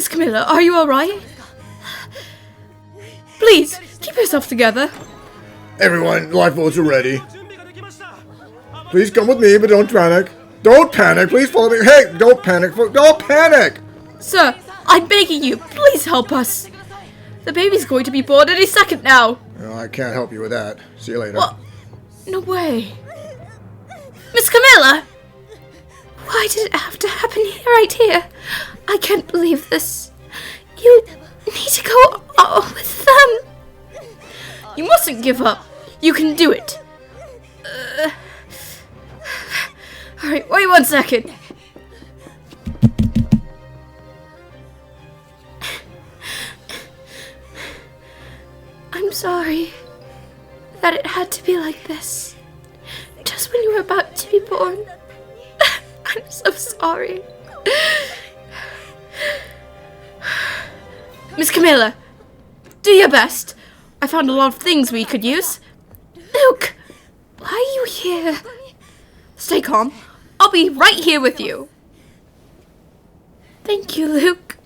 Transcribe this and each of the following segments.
Miss Camilla, are you alright? Please, keep yourself together. Everyone, lifeboats are ready. Please come with me, but don't panic. Don't panic, please follow me. Hey, don't panic, don't panic! Sir, I'm begging you, please help us. The baby's going to be born any second now. No, I can't help you with that. See you later. What? No way. Miss Camilla! Why did it have to happen right here? I can't believe this. You need to go with them. You mustn't give up. You can do it. Alright, wait 1 second. I'm sorry that it had to be like this. Just when you were about to be born. I'm so sorry. Miss Camilla, do your best. I found a lot of things we could use. Luke, why are you here? Stay calm. I'll be right here with you. Thank you, Luke.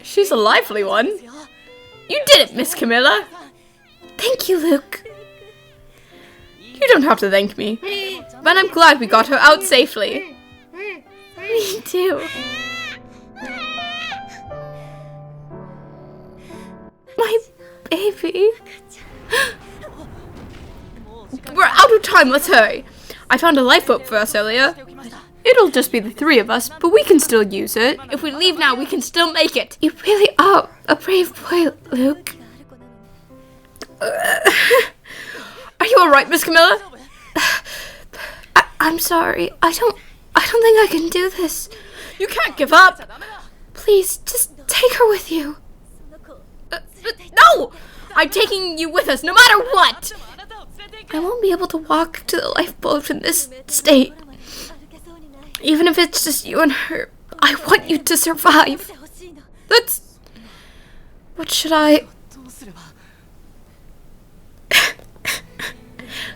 She's a lively one. You did it, Miss Camilla. Thank you, Luke. You don't have to thank me, but I'm glad we got her out safely. Me too. My baby. We're out of time, let's hurry. I found a lifeboat for us earlier. It'll just be the 3 of us, but we can still use it. If we leave now, we can still make it. You really are a brave boy, Luke. Are you alright, Miss Camilla? I'm sorry. I don't think I can do this. You can't give up. Please, just take her with you. No! I'm taking you with us, no matter what! I won't be able to walk to the lifeboat in this state. Even if it's just you and her, I want you to survive. What should I...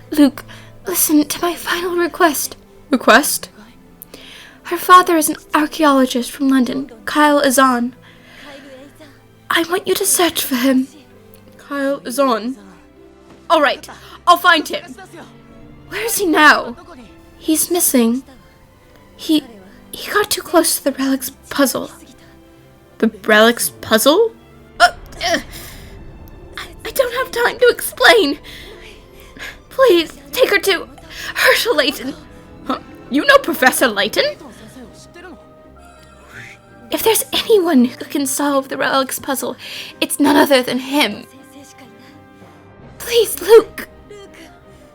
Luke, listen to my final request. Request? Her father is an archaeologist from London, Kyle Izan. I want you to search for him. Kyle Izan? Alright, I'll find him. Where is he now? He's missing. He got too close to the Relics puzzle. The Relics puzzle? I don't have time to explain. Please, take her to Herschel Layton. Huh? You know Professor Layton? If there's anyone who can solve the Relics puzzle, it's none other than him. Please, Luke.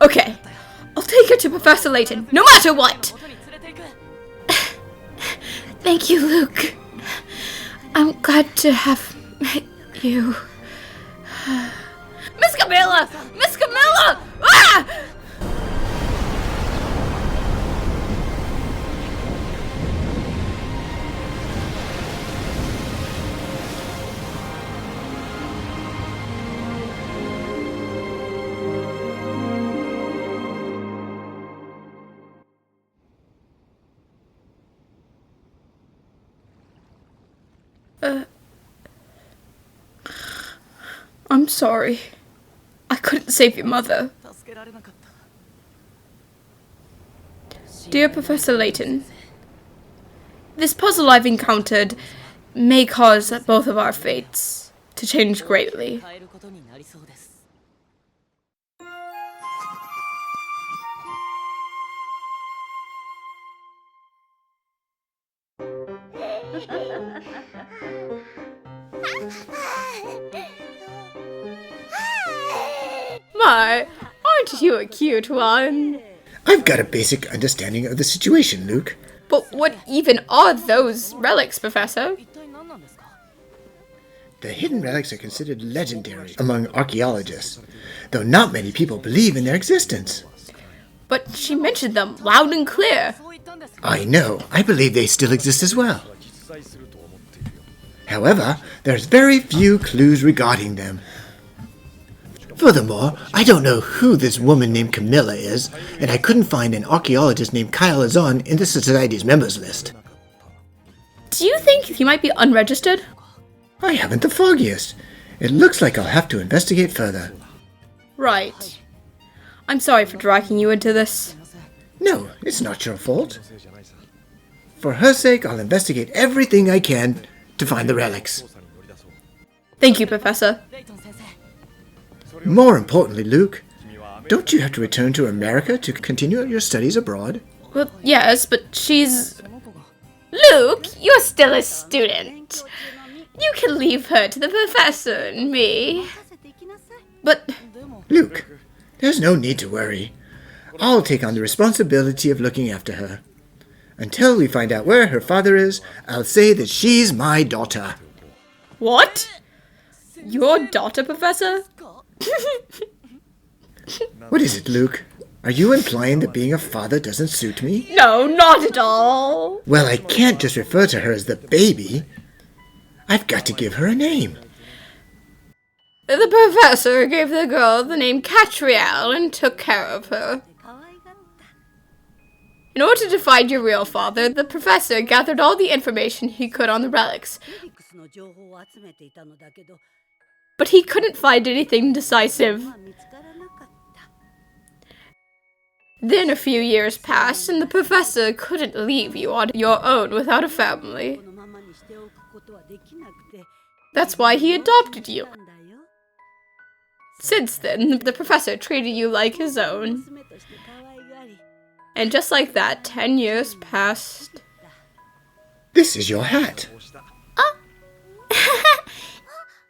Okay, I'll take her to Professor Layton, no matter what. Thank you, Luke. I'm glad to have met you. Miss Camilla! Miss Camilla! Ah! I'm sorry. I couldn't save your mother. Dear Professor Layton, this puzzle I've encountered may cause both of our fates to change greatly. My, aren't you a cute one? I've got a basic understanding of the situation, Luke. But what even are those relics, Professor? The hidden relics are considered legendary among archaeologists, though not many people believe in their existence. But she mentioned them loud and clear. I know. I believe they still exist as well. However, there's very few clues regarding them. Furthermore, I don't know who this woman named Camilla is, and I couldn't find an archaeologist named Kyle Azan in the Society's members list. Do you think he might be unregistered? I haven't the foggiest. It looks like I'll have to investigate further. Right. I'm sorry for dragging you into this. No, it's not your fault. For her sake, I'll investigate everything I can to find the relics. Thank you, Professor. More importantly, Luke, don't you have to return to America to continue your studies abroad? Well, yes, but she's... Luke, you're still a student. You can leave her to the professor and me. But... Luke, there's no need to worry. I'll take on the responsibility of looking after her. Until we find out where her father is, I'll say that she's my daughter. What? Your daughter, Professor? What is it, Luke? Are you implying that being a father doesn't suit me? No, not at all. Well, I can't just refer to her as the baby. I've got to give her a name. The professor gave the girl the name Katrielle and took care of her. In order to find your real father, the professor gathered all the information he could on the relics. But he couldn't find anything decisive. Then a few years passed, and the professor couldn't leave you on your own without a family. That's why he adopted you. Since then, the professor treated you like his own. And just like that, 10 years passed. This is your hat. Oh!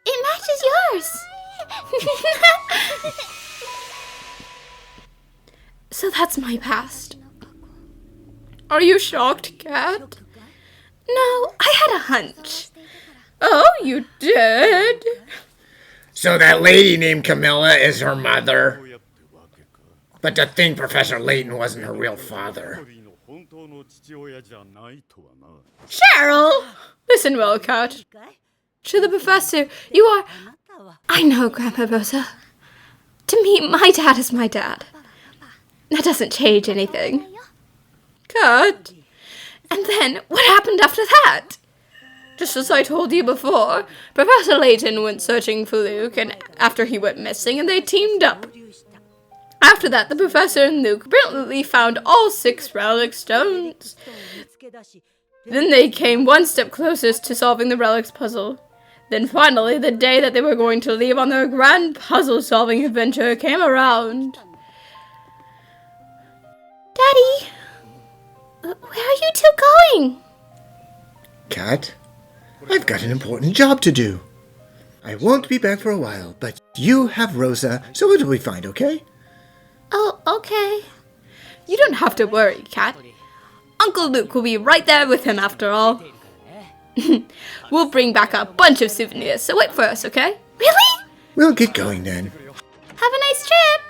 It matches yours! So that's my past. Are you shocked, Kat? No, I had a hunch. Oh, you did? So that lady named Camilla is her mother? But to think Professor Layton wasn't her real father. Cheryl! Listen well, Kat. To the professor, you are... I know, Grandma Rosa. To me, my dad is my dad. That doesn't change anything. Kat. And then, what happened after that? Just as I told you before, Professor Layton went searching for Luke, and after he went missing, and they teamed up. After that, the professor and Luke brilliantly found all 6 relic stones. Then they came one step closer to solving the relics puzzle. Then finally, the day that they were going to leave on their grand puzzle-solving adventure came around. Daddy, where are you two going? Kat, I've got an important job to do. I won't be back for a while, but you have Rosa, so it'll be fine, okay? Oh, okay. You don't have to worry, Kat. Uncle Luke will be right there with him after all. We'll bring back a bunch of souvenirs, so wait for us, okay? Really? We'll get going then. Have a nice trip!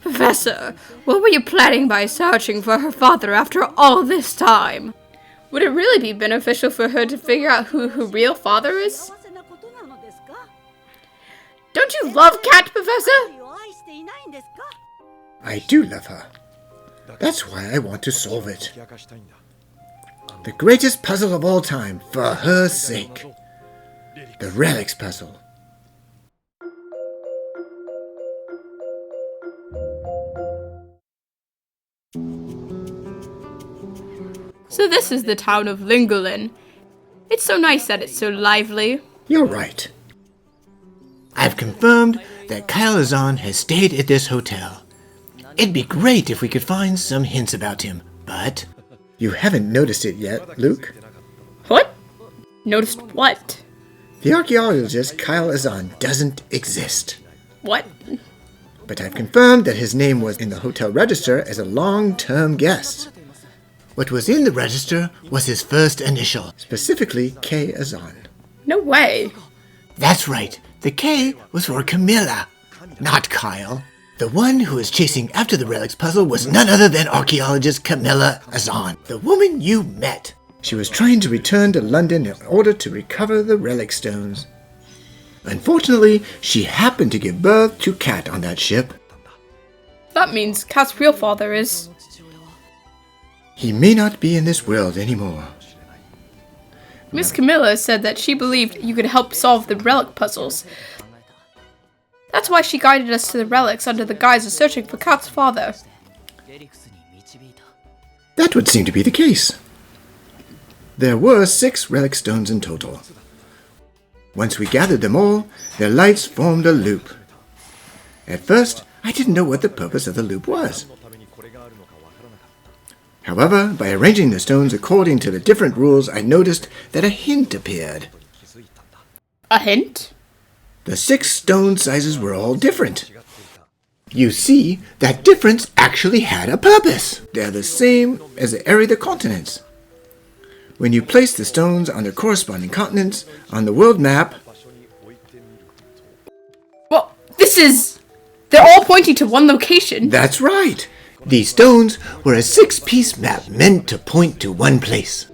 Professor, what were you planning by searching for her father after all this time? Would it really be beneficial for her to figure out who her real father is? Don't you love Kat, Professor? I do love her. That's why I want to solve it. The greatest puzzle of all time, for her sake. The Relics puzzle. So this is the town of Lingolin. It's so nice that it's so lively. You're right. I've confirmed that Kyle Azan has stayed at this hotel. It'd be great if we could find some hints about him, but... You haven't noticed it yet, Luke. What? Noticed what? The archaeologist Kyle Azan doesn't exist. What? But I've confirmed that his name was in the hotel register as a long-term guest. What was in the register was his first initial, specifically K. Azan. No way. That's right. The K was for Camilla, not Kyle. The one who was chasing after the relics puzzle was none other than archaeologist Camilla Azan, the woman you met. She was trying to return to London in order to recover the relic stones. Unfortunately, she happened to give birth to Kat on that ship. That means Kat's real father is... He may not be in this world anymore. Miss Camilla said that she believed you could help solve the relic puzzles. That's why she guided us to the relics under the guise of searching for Kat's father. That would seem to be the case. There were 6 relic stones in total. Once we gathered them all, their lights formed a loop. At first, I didn't know what the purpose of the loop was. However, by arranging the stones according to the different rules, I noticed that a hint appeared. A hint? The 6 stone sizes were all different. You see, that difference actually had a purpose. They're the same as the area of the continents. When you place the stones on the corresponding continents on the world map... Well, they're all pointing to one location. That's right. These stones were a 6-piece map meant to point to one place.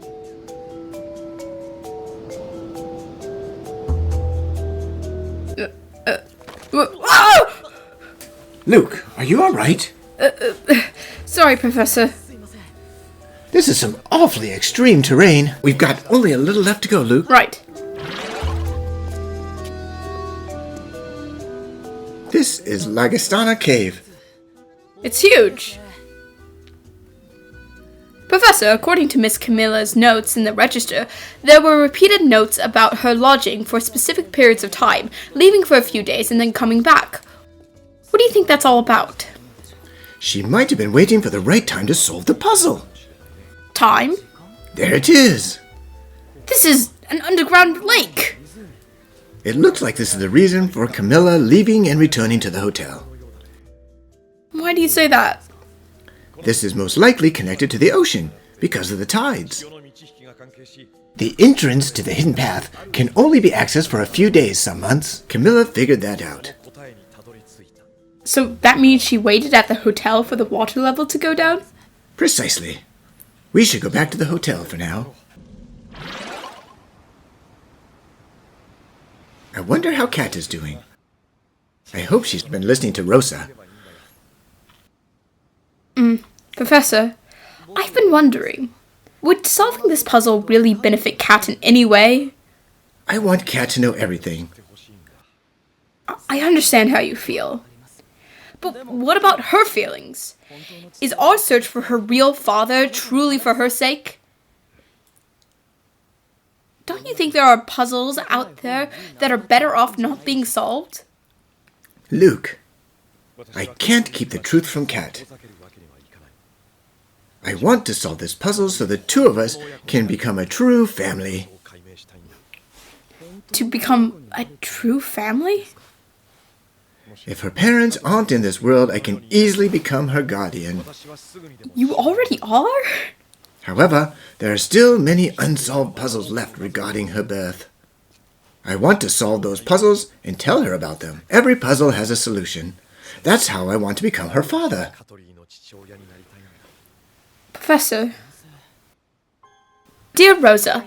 Luke, are you alright? Sorry, Professor. This is some awfully extreme terrain. We've got only a little left to go, Luke. Right. This is Lagastana Cave. It's huge. Professor, according to Miss Camilla's notes in the register, there were repeated notes about her lodging for specific periods of time, leaving for a few days and then coming back. What do you think that's all about? She might have been waiting for the right time to solve the puzzle. Time? There it is. This is an underground lake. It looks like this is the reason for Camilla leaving and returning to the hotel. Why do you say that? This is most likely connected to the ocean because of the tides. The entrance to the hidden path can only be accessed for a few days some months. Camilla figured that out. So that means she waited at the hotel for the water level to go down? Precisely. We should go back to the hotel for now. I wonder how Kat is doing. I hope she's been listening to Rosa. Professor, I've been wondering, would solving this puzzle really benefit Kat in any way? I want Kat to know everything. I understand how you feel. But what about her feelings? Is our search for her real father truly for her sake? Don't you think there are puzzles out there that are better off not being solved? Luke, I can't keep the truth from Kat. I want to solve this puzzle so the two of us can become a true family. To become a true family? If her parents aren't in this world, I can easily become her guardian. You already are? However, there are still many unsolved puzzles left regarding her birth. I want to solve those puzzles and tell her about them. Every puzzle has a solution. That's how I want to become her father. Professor. Dear Rosa,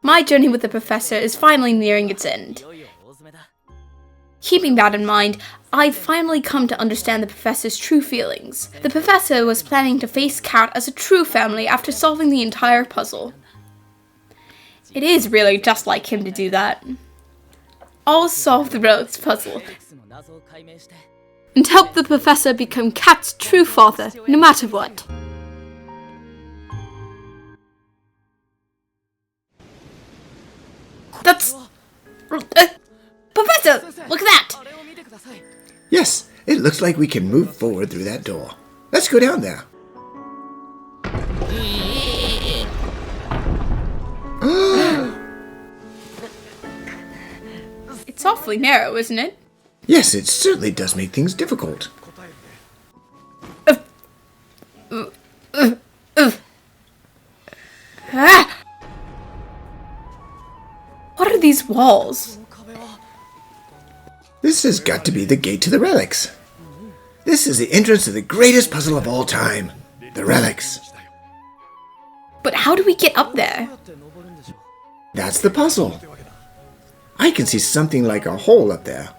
my journey with the Professor is finally nearing its end. Keeping that in mind, I've finally come to understand the Professor's true feelings. The Professor was planning to face Kat as a true family after solving the entire puzzle. It is really just like him to do that. I'll solve the Relics puzzle and help the Professor become Kat's true father, no matter what. That's... Professor, look at that! Yes, it looks like we can move forward through that door. Let's go down there. It's awfully narrow, isn't it? Yes, it certainly does make things difficult. What are these walls? This has got to be the gate to the Relics. This is the entrance to the greatest puzzle of all time, the Relics. But how do we get up there? That's the puzzle. I can see something like a hole up there.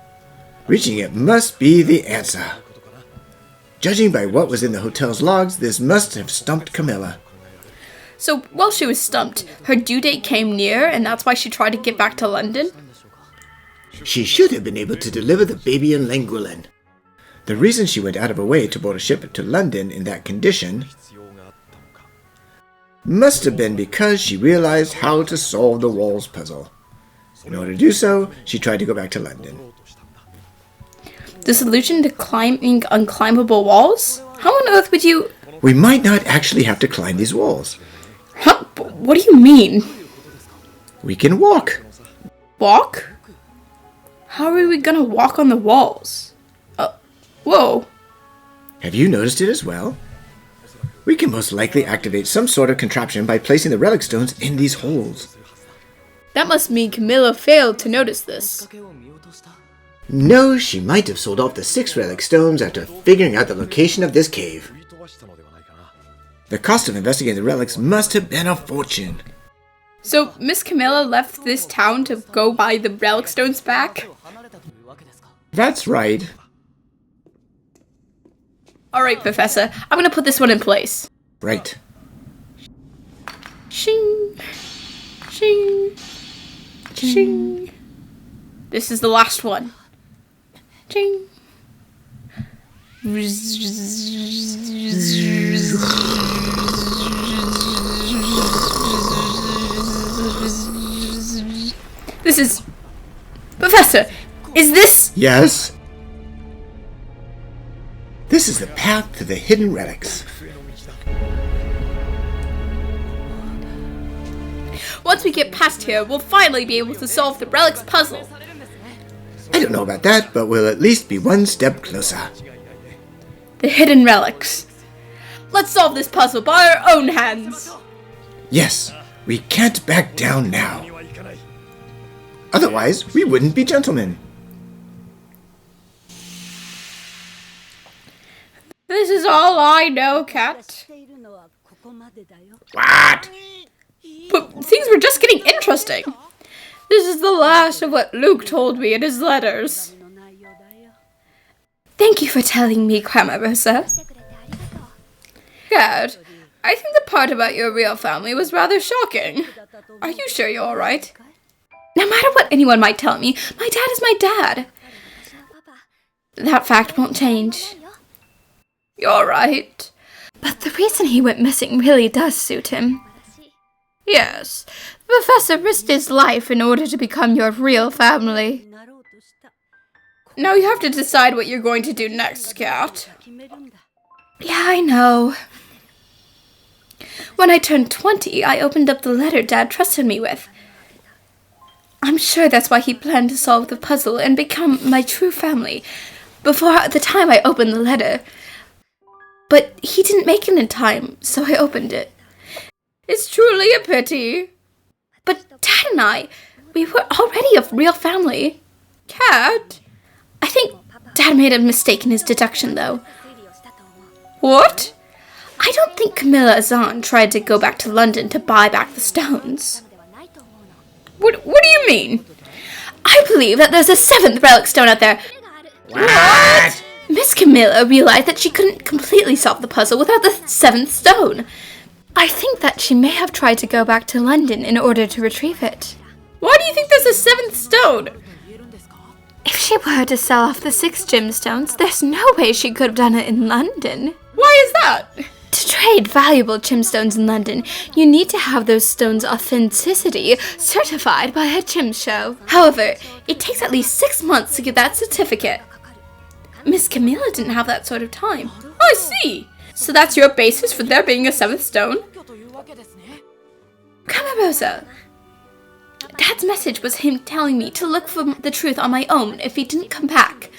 Reaching it must be the answer. Judging by what was in the hotel's logs, this must have stumped Camilla. So while she was stumped, her due date came near, and that's why she tried to get back to London? She should have been able to deliver the baby in Llangollen. The reason she went out of her way to board a ship to London in that condition must have been because she realized how to solve the walls puzzle. In order to do so, she tried to go back to London. The solution to climbing unclimbable walls? How on earth would you... We might not actually have to climb these walls. Huh? What do you mean? We can walk. Walk? How are we gonna walk on the walls? Whoa. Have you noticed it as well? We can most likely activate some sort of contraption by placing the relic stones in these holes. That must mean Camilla failed to notice this. No, she might have sold off the 6 relic stones after figuring out the location of this cave. The cost of investigating the relics must have been a fortune. So Miss Camilla left this town to go buy the relic stones back? That's right. Alright, Professor, I'm gonna put this one in place. Right. Shing. Shing. Shing. This is the last one. Ching. This is... Professor, is this... Yes? This is the path to the hidden relics. Once we get past here, we'll finally be able to solve the relics puzzle. I don't know about that, but we'll at least be one step closer. The hidden relics. Let's solve this puzzle by our own hands. Yes, we can't back down now. Otherwise, we wouldn't be gentlemen. This is all I know, Kat. What? But things were just getting interesting. This is the last of what Luke told me in his letters. Thank you for telling me, Cramarosa. Kat, I think the part about your real family was rather shocking. Are you sure you're alright? No matter what anyone might tell me, my dad is my dad. That fact won't change. You're right. But the reason he went missing really does suit him. Yes, the professor risked his life in order to become your real family. Now you have to decide what you're going to do next, Kat. Yeah, I know. When I turned 20, I opened up the letter Dad trusted me with. I'm sure that's why he planned to solve the puzzle and become my true family before the time I opened the letter. But he didn't make it in time, so I opened it. It's truly a pity. But Dad and I, we were already a real family. Kat, I think Dad made a mistake in his deduction, though. What? I don't think Camilla Azan tried to go back to London to buy back the stones. What do you mean? I believe that there's a 7th relic stone out there. What? Miss Camilla realized that she couldn't completely solve the puzzle without the 7th stone. I think that she may have tried to go back to London in order to retrieve it. Why do you think there's a 7th stone? If she were to sell off the 6 gemstones, there's no way she could have done it in London. Why is that? To trade valuable gemstones in London, you need to have those stones' authenticity certified by a gem show. However, it takes at least 6 months to get that certificate. Miss Camilla didn't have that sort of time. I see. So that's your basis for there being a 7th stone? Camarosa. Dad's message was him telling me to look for the truth on my own if he didn't come back.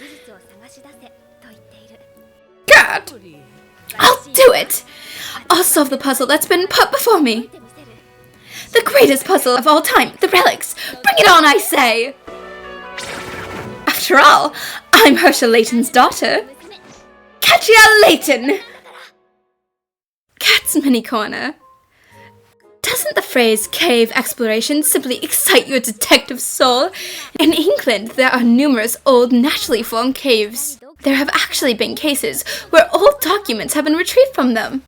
God! I'll do it! I'll solve the puzzle that's been put before me. The greatest puzzle of all time, the relics. Bring it on, I say! After all, I'm Herschel Layton's daughter. Katrielle Layton! Cat's Mini Corner. Does Doesn't the phrase cave exploration simply excite your detective soul? In England, there are numerous old naturally formed caves. There have actually been cases where old documents have been retrieved from them.